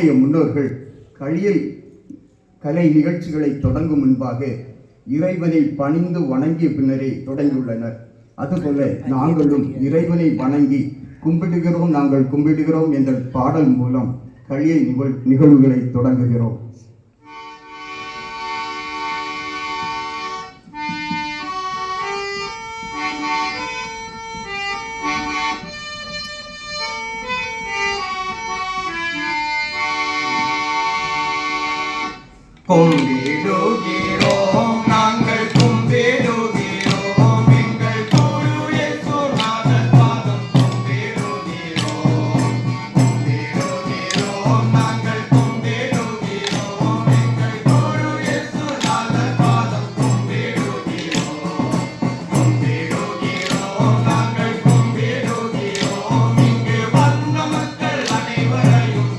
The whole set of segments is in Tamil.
நம்முடைய முன்னோர்கள் கலை நிகழ்ச்சிகளை தொடங்கும் முன்பாக இறைவனை பணிந்து வணங்கிய பின்னரே தொடங்கியுள்ளனர். அதுபோல நாங்களும் இறைவனை வணங்கி நாங்கள் கும்பிடுகிறோம் என்ற பாடல் மூலம் களியை நிகழ்வுகளை தொடங்குகிறோம். கும்பிடுகிறோம் நாங்கள் கும்பிடுகிறோம் எங்கள் குரு இயேசுநாதர் பாதம் கும்பிடுகிறோம் நாங்கள் கும்பிடுகிறோம் எங்கள் குரு இயேசுநாதர் பாதம் கும்பிடுகிறோம் நாங்கள் கும்பிடுகிறோம் இங்கு வந்த மக்கள் அனைவரையும்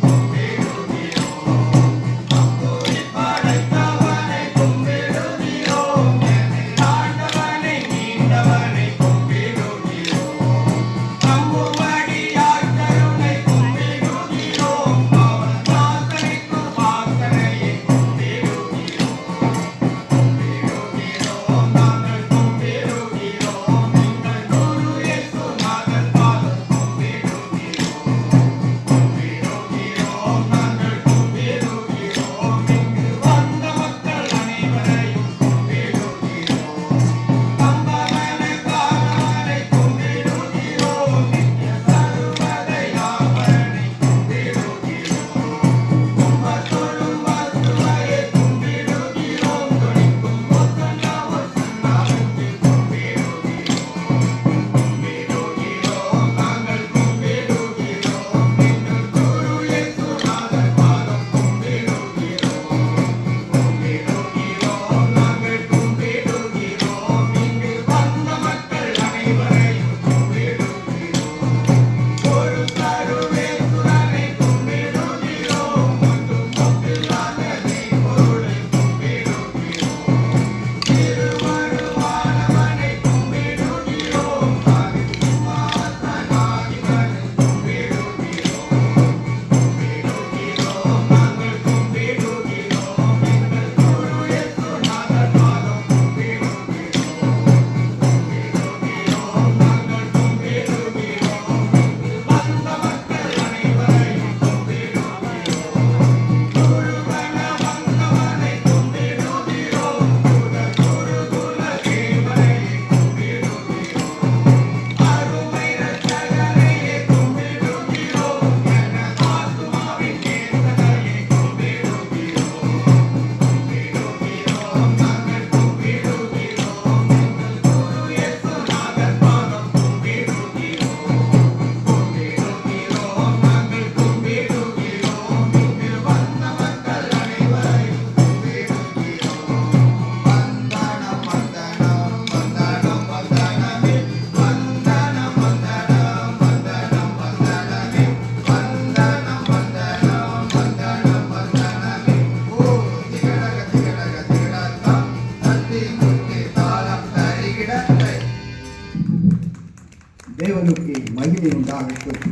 தேவனுக்கு மகிமை உண்டாகட்டும்.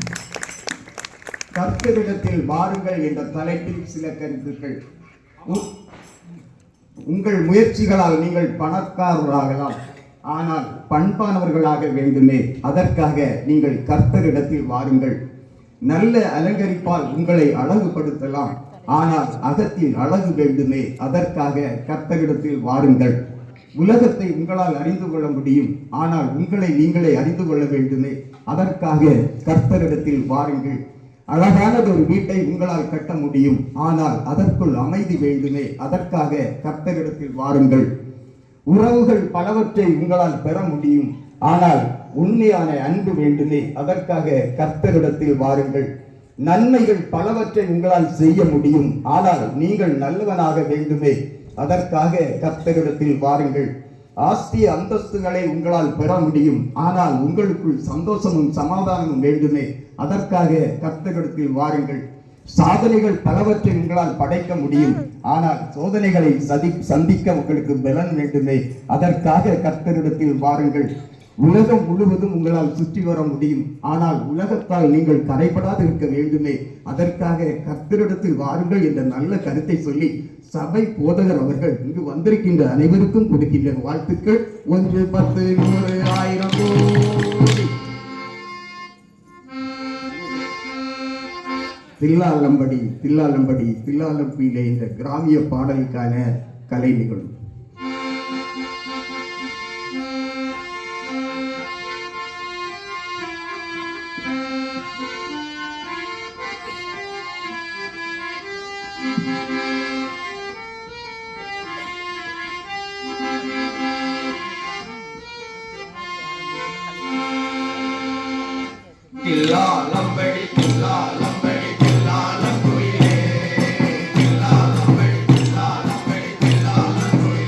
கர்த்தரிடத்தில் வாருங்கள் என்ற தலைப்பில் சில கருத்துக்கள். உங்கள் முயற்சிகளால் நீங்கள் பணக்காரர்களாகலாம், ஆனால் பண்பானவர்களாக வேண்டுமே. அதற்காக நீங்கள் கர்த்தரிடத்தில் வாருங்கள். நல்ல அலங்கரிப்பால் உங்களை அழகுபடுத்தலாம், ஆனால் அகத்தில் அழகு வேண்டுமே. அதற்காக கர்த்தரிடத்தில் வாருங்கள். உலகத்தை உங்களால் அறிந்து கொள்ள முடியும், ஆனால் உங்களை நீங்களே அறிந்து கொள்ள வேண்டுமே. அதற்காக கர்த்தரிடத்தில் வாருங்கள். அழகானது ஒரு வீட்டை உங்களால் கட்ட முடியும், ஆனால் அதற்குள் அமைதி வேண்டுமே. அதற்காக கர்த்தரிடத்தில் வாருங்கள். உறவுகள் பலவற்றை உங்களால் பெற முடியும், ஆனால் உண்மையான அன்பு வேண்டுமே. அதற்காக கர்த்தரிடத்தில் வாருங்கள். நன்மைகள் பலவற்றை உங்களால் செய்ய முடியும், ஆனால் நீங்கள் நல்லவனாக வேண்டுமே. அதற்காக கர்த்தரிடத்தில் வாருங்கள். ஆஸ்தி அந்தஸ்துகளை உங்களால் பெற முடியும், ஆனால் உங்களுக்குள் சந்தோஷமும் சமாதானமும் வேண்டுமே. அதற்காக கர்த்தரிடத்தில் வாருங்கள். சாதனைகள் பலவற்றை உங்களால் படைக்க முடியும், ஆனால் சோதனைகளை சந்திக்க உங்களுக்கு பலன் வேண்டுமே. அதற்காக கர்த்தரிடத்தில் வாருங்கள். உலகம் முழுவதும் உங்களால் சுற்றி வர முடியும். ஆனால் உலகத்தால் நீங்கள் கரைபடாது இருக்க வேண்டுமே, அதற்காக கர்த்தரிடத்தில் வாருங்கள் என்ற நல்ல கருத்தை சொல்லி சபை போதகர் அவர்கள் இங்கு வந்திருக்கின்ற அனைவருக்கும் கொடுக்கின்ற வாழ்த்துக்கள். 1 10 100 1000 கோடி. தில்லாலம்படி தில்லாலம்படி தில்லாலம்பியிலே என்ற கிராமிய பாடலுக்கான கலை நிகழ்வு. தில்லாலம்படி தில்லாலம்படி தில்லாலங்குயிலே தில்லாலம்படி தில்லாலம்படி தில்லாலங்குயிலே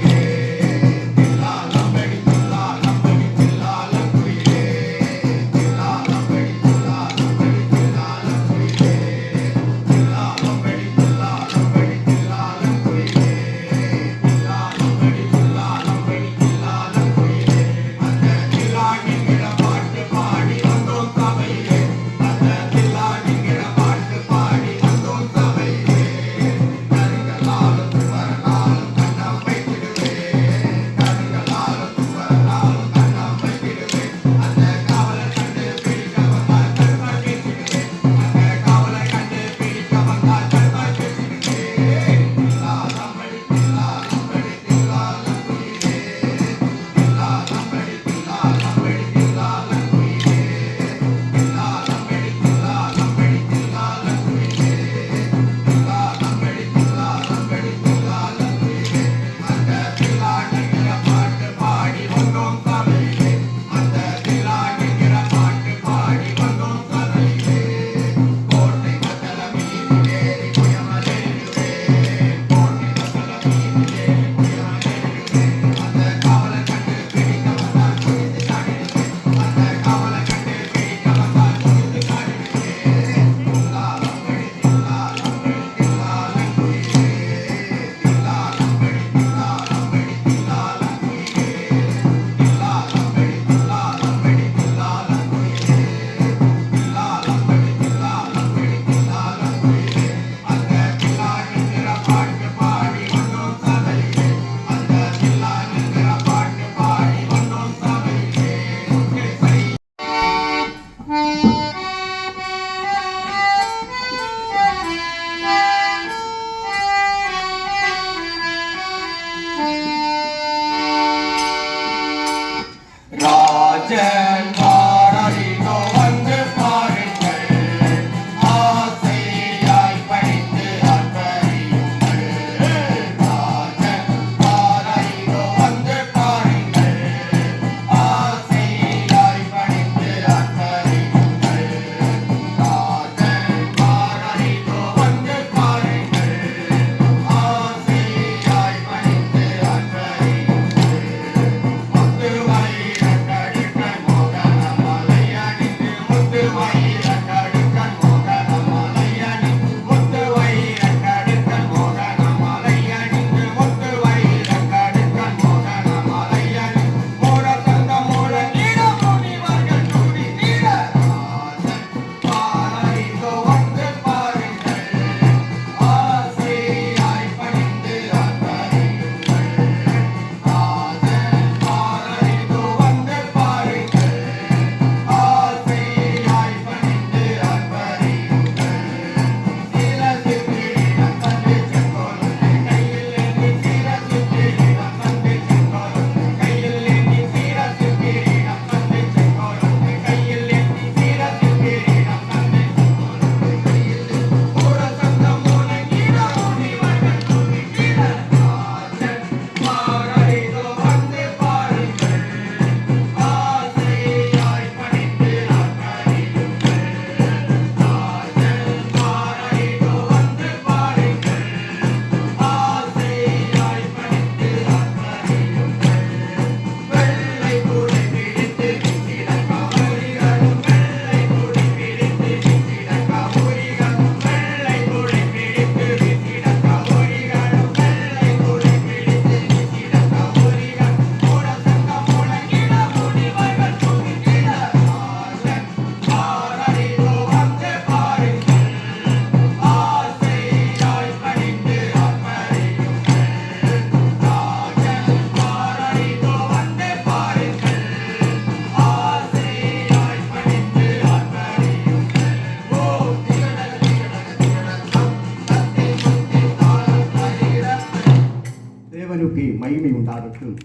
தேவனுக்கு மகிமை உண்டாகட்டும்.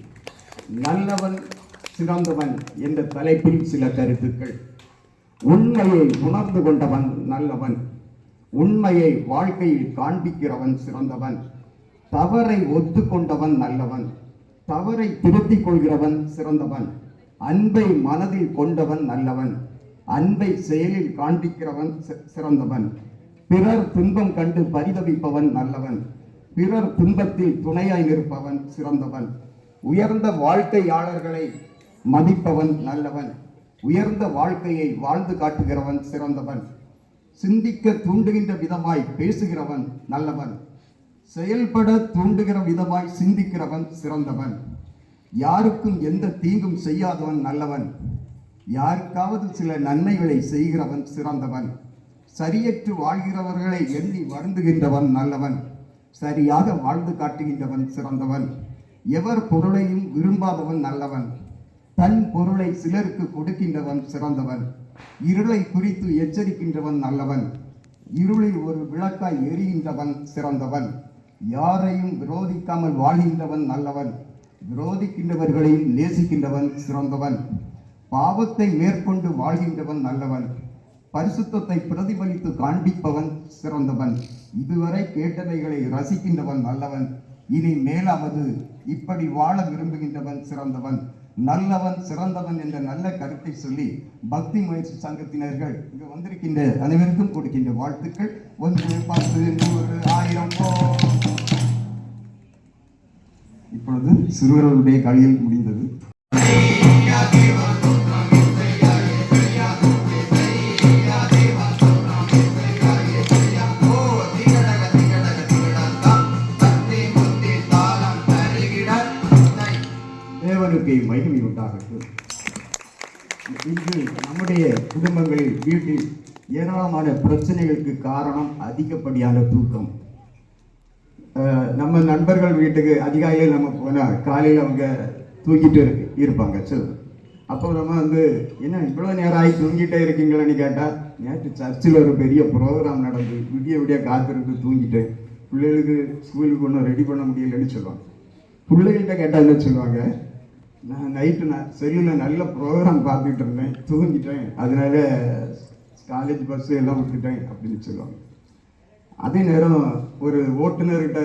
நல்லவன் சிறந்தவன் என்ற தலைப்பில் சில கருத்துக்கள். உண்மையை உணர்ந்து கொண்டவன் நல்லவன். உண்மையை வாழ்க்கையில் காண்பிக்கிறவன் சிறந்தவன். தவறை ஒத்துக்கொண்டவன் நல்லவன். தவறை திருத்திக் கொள்கிறவன் சிறந்தவன். அன்பை மனதில் கொண்டவன் நல்லவன். அன்பை செயலில் காண்பிக்கிறவன் சிறந்தவன். பிறர் துன்பம் கண்டு பரிதவிப்பவன் நல்லவன். பிறர் துன்பத்தில் துணையாய் நிற்பவன் சிறந்தவன். உயர்ந்த வாழ்க்கையாளர்களை மதிப்பவன் நல்லவன். உயர்ந்த வாழ்க்கையை வாழ்ந்து காட்டுகிறவன் சிறந்தவன். சிந்திக்க தூண்டுகின்ற விதமாய் பேசுகிறவன் நல்லவன். செயல்பட தூண்டுகிற விதமாய் சிந்திக்கிறவன் சிறந்தவன். யாருக்கும் எந்த தீங்கும் செய்யாதவன் நல்லவன். யாருக்காவது சில நன்மைகளை செய்கிறவன் சிறந்தவன். சரியற்று வாழ்கிறவர்களை எண்ணி வருந்துகின்றவன் நல்லவன். சரியாக வாழ்ந்து காட்டுகின்றவன் சிறந்தவன். எவர் பொருளையும் விரும்பாதவன் நல்லவன். தன் பொருளை சிலருக்கு கொடுக்கின்றவன் சிறந்தவன். இருளை குறித்து எச்சரிக்கின்றவன் நல்லவன். இருளில் ஒரு விளக்காய் எரிகின்றவன் சிறந்தவன். யாரையும் விரோதிக்காமல் வாழ்கின்றவன் நல்லவன். விரோதிக்கின்றவர்களையும் நேசிக்கின்றவன் சிறந்தவன். பாவத்தை மேற்கொண்டு வாழ்கின்றவன் நல்லவன். பரிசுத்தத்தை பிரதிபலித்து காண்பிப்பவன் சிறந்தவன். இதுவரை கேட்டவைகளை ரசிக்கின்றவன் நல்லவன். இனி மேலாவது இப்படி வாழ விரும்புகின்றவன் சிறந்தவன். நல்லவன் சிறந்தவன் என்ற நல்ல கருத்தை சொல்லி பக்தி முயற்சி சங்கத்தினர்கள் இங்கு வந்திருக்கின்ற அனைவருக்கும் கொடுக்கின்ற வாழ்த்துக்கள். 1 10 100 1000 இப்பொழுது சிறுவர்களுடைய கையில் முடிந்தது. தேவனுக்கு மகிமை உண்டாகட்டும். இன்று நம்முடைய குடும்பங்களில் வீட்டில் ஏராளமான பிரச்சனைகளுக்கு காரணம் அதிகப்படியான தூக்கம். நம்ம நண்பர்கள் வீட்டுக்கு அதிகாலையில் நம்ம போனால் காலையில் அவங்க தூங்கிட்டு இருப்பாங்க. சரி, அப்போ நம்ம என்ன இவ்வளோ நேரம் ஆகி தூங்கிட்டே இருக்கீங்களான்னு கேட்டால், நேற்று சர்ச்சில் ஒரு பெரிய ப்ரோக்ராம் நடந்து விடிய காத்திருந்து தூங்கிட்டேன், பிள்ளைகளுக்கு ஸ்கூலுக்கு ஒன்றும் ரெடி பண்ண முடியலன்னு சொல்லுவாங்க. பிள்ளைகள்கிட்ட கேட்டால் என்ன சொல்லுவாங்க, நான் செல்லில் நல்ல ப்ரோக்ராம் பார்த்துக்கிட்டு இருந்தேன், தூங்கிட்டேன், அதனால காலேஜ் பஸ்ஸு எல்லாம் விட்டுட்டேன் அப்படின்னு சொல்லுவாங்க. அதே நேரம் ஒரு ஓட்டுநர்கிட்ட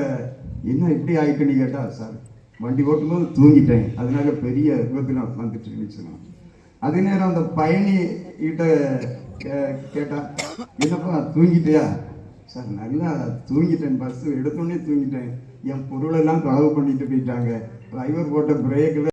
என்ன இப்படி ஆகிட்டுன்னு கேட்டால், சார் வண்டி ஓட்டும்போது தூங்கிட்டேன், அதனால பெரிய விபத்தில் வந்துட்டுன்னு சொல்லுவாங்க. அதே நேரம் அந்த பயணி கிட்ட கேட்டால், என்னப்பா தூங்கிட்டியா, சார் நல்லா தூங்கிட்டேன், பஸ்ஸு எடுத்தோடனே தூங்கிட்டேன், என் பொருளெல்லாம் களவு பண்ணிட்டு போயிட்டாங்க, டிரைவர் போட்ட பிரேக்கில்